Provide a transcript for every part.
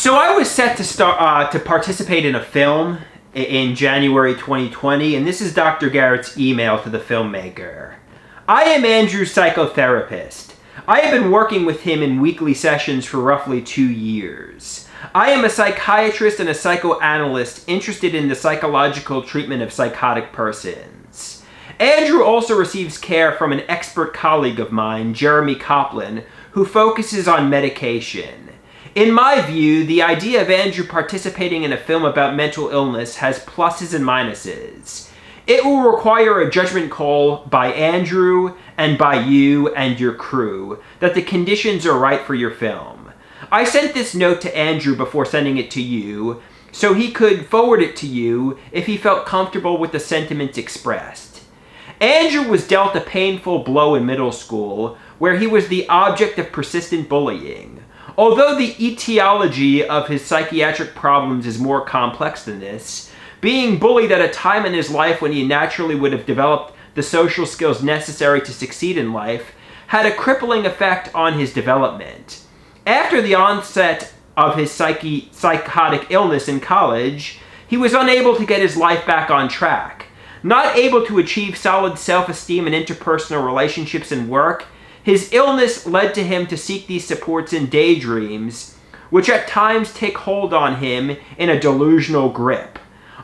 So I was set to start to participate in a film in January 2020, and this is Dr. Garrett's email to the filmmaker. I am Andrew's psychotherapist. I have been working with him in weekly sessions for roughly 2 years. I am a psychiatrist and a psychoanalyst interested in the psychological treatment of psychotic persons. Andrew also receives care from an expert colleague of mine, Jeremy Kaplan, who focuses on medication. In my view, the idea of Andrew participating in a film about mental illness has pluses and minuses. It will require a judgment call by Andrew and by you and your crew that the conditions are right for your film. I sent this note to Andrew before sending it to you, so he could forward it to you if he felt comfortable with the sentiments expressed. Andrew was dealt a painful blow in middle school, where he was the object of persistent bullying. Although the etiology of his psychiatric problems is more complex than this, being bullied at a time in his life when he naturally would have developed the social skills necessary to succeed in life had a crippling effect on his development. After the onset of his psychotic illness in college, he was unable to get his life back on track. Not able to achieve solid self-esteem in interpersonal relationships and work, his illness led to him to seek these supports in daydreams, which at times take hold on him in a delusional grip.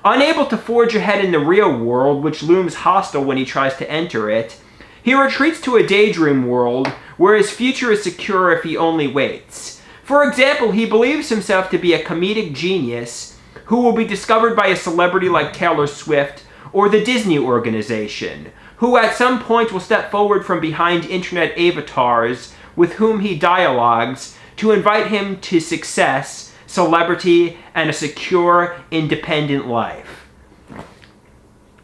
Unable to forge ahead in the real world, which looms hostile when he tries to enter it, he retreats to a daydream world where his future is secure if he only waits. For example, he believes himself to be a comedic genius who will be discovered by a celebrity like Taylor Swift or the Disney organization, who at some point will step forward from behind internet avatars with whom he dialogues to invite him to success, celebrity, and a secure, independent life.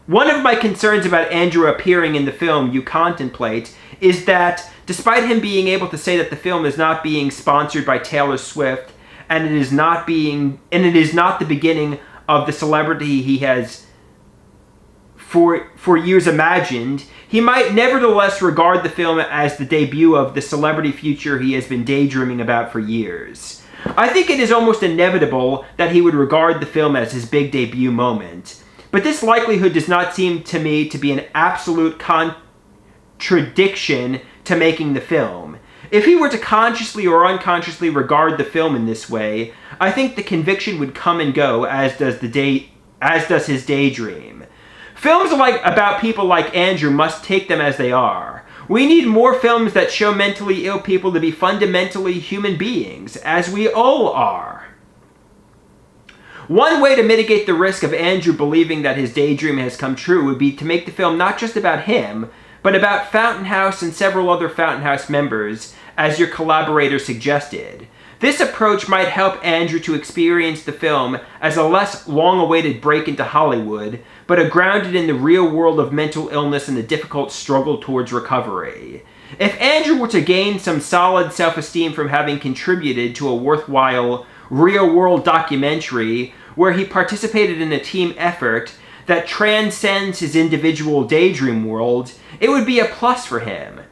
One of my concerns about Andrew appearing in the film you contemplate is that, despite him being able to say that the film is not being sponsored by Taylor Swift, and it is not the beginning of the celebrity he has for years imagined, he might nevertheless regard the film as the debut of the celebrity future he has been daydreaming about for years. I think it is almost inevitable that he would regard the film as his big debut moment, but this likelihood does not seem to me to be an absolute contradiction to making the film. If he were to consciously or unconsciously regard the film in this way, I think the conviction would come and go, as does his daydream. Films about people like Andrew must take them as they are. We need more films that show mentally ill people to be fundamentally human beings, as we all are. One way to mitigate the risk of Andrew believing that his daydream has come true would be to make the film not just about him, but about Fountain House and several other Fountain House members, as your collaborator suggested. This approach might help Andrew to experience the film as a less long-awaited break into Hollywood, but a grounded in the real world of mental illness and the difficult struggle towards recovery. If Andrew were to gain some solid self-esteem from having contributed to a worthwhile, real-world documentary where he participated in a team effort that transcends his individual daydream world, it would be a plus for him.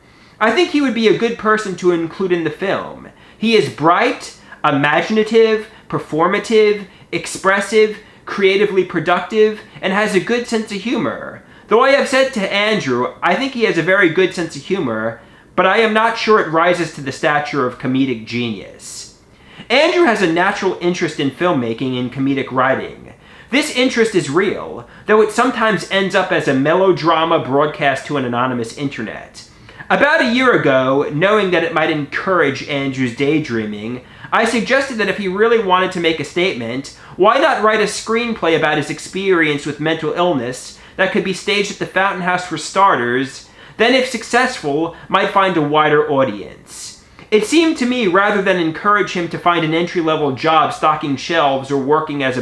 I think he would be a good person to include in the film. He is bright, imaginative, performative, expressive, creatively productive, and has a good sense of humor. Though I have said to Andrew, I think he has a very good sense of humor, but I am not sure it rises to the stature of comedic genius. Andrew has a natural interest in filmmaking and comedic writing. This interest is real, though it sometimes ends up as a melodrama broadcast to an anonymous internet. About a year ago, knowing that it might encourage Andrew's daydreaming, I suggested that if he really wanted to make a statement, why not write a screenplay about his experience with mental illness that could be staged at the Fountain House for starters, then if successful, might find a wider audience. It seemed to me, rather than encourage him to find an entry-level job stocking shelves or working at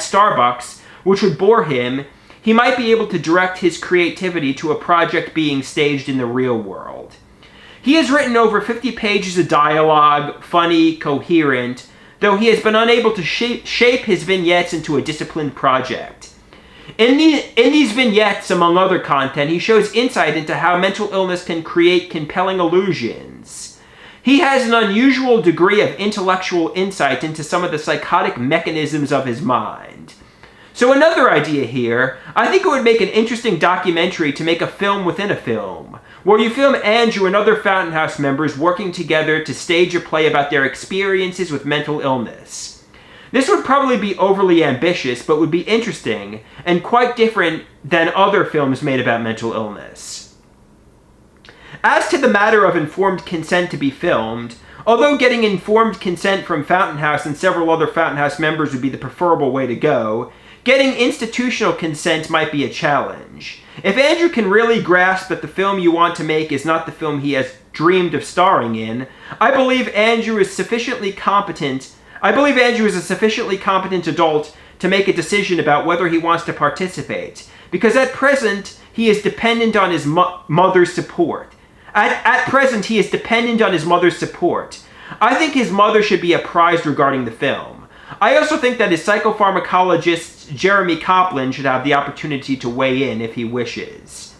Starbucks, which would bore him, he might be able to direct his creativity to a project being staged in the real world. He has written over 50 pages of dialogue, funny, coherent, though he has been unable to shape his vignettes into a disciplined project. In these vignettes, among other content, he shows insight into how mental illness can create compelling illusions. He has an unusual degree of intellectual insight into some of the psychotic mechanisms of his mind. So another idea here, I think it would make an interesting documentary to make a film within a film, where you film Andrew and other Fountain House members working together to stage a play about their experiences with mental illness. This would probably be overly ambitious, but would be interesting, and quite different than other films made about mental illness. As to the matter of informed consent to be filmed, although getting informed consent from Fountain House and several other Fountain House members would be the preferable way to go, getting institutional consent might be a challenge. If Andrew can really grasp that the film you want to make is not the film he has dreamed of starring in, I believe Andrew is a sufficiently competent adult to make a decision about whether he wants to participate, because at present he is dependent on his mother's support. At present, he is dependent on his mother's support. I think his mother should be apprised regarding the film. I also think that his psychopharmacologist, Jeremy Koplan, should have the opportunity to weigh in if he wishes.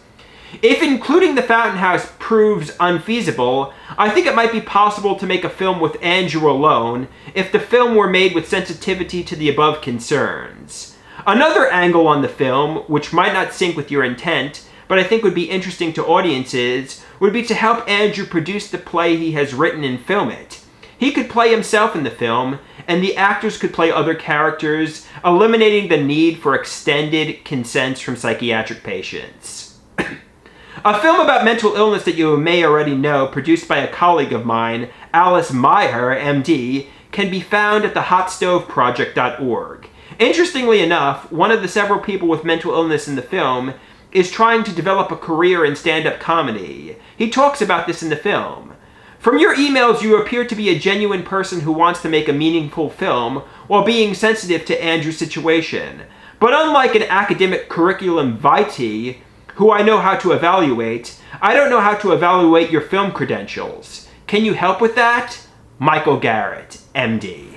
If including the Fountain House proves unfeasible, I think it might be possible to make a film with Andrew alone if the film were made with sensitivity to the above concerns. Another angle on the film, which might not sync with your intent, but I think would be interesting to audiences, would be to help Andrew produce the play he has written and film it. He could play himself in the film, and the actors could play other characters, eliminating the need for extended consents from psychiatric patients. A film about mental illness that you may already know, produced by a colleague of mine, Alice Meyer, MD, can be found at thehotstoveproject.org. Interestingly enough, one of the several people with mental illness in the film is trying to develop a career in stand-up comedy. He talks about this in the film. From your emails, you appear to be a genuine person who wants to make a meaningful film while being sensitive to Andrew's situation. But unlike an academic curriculum vitae, who I know how to evaluate, I don't know how to evaluate your film credentials. Can you help with that? Michael Garrett, MD.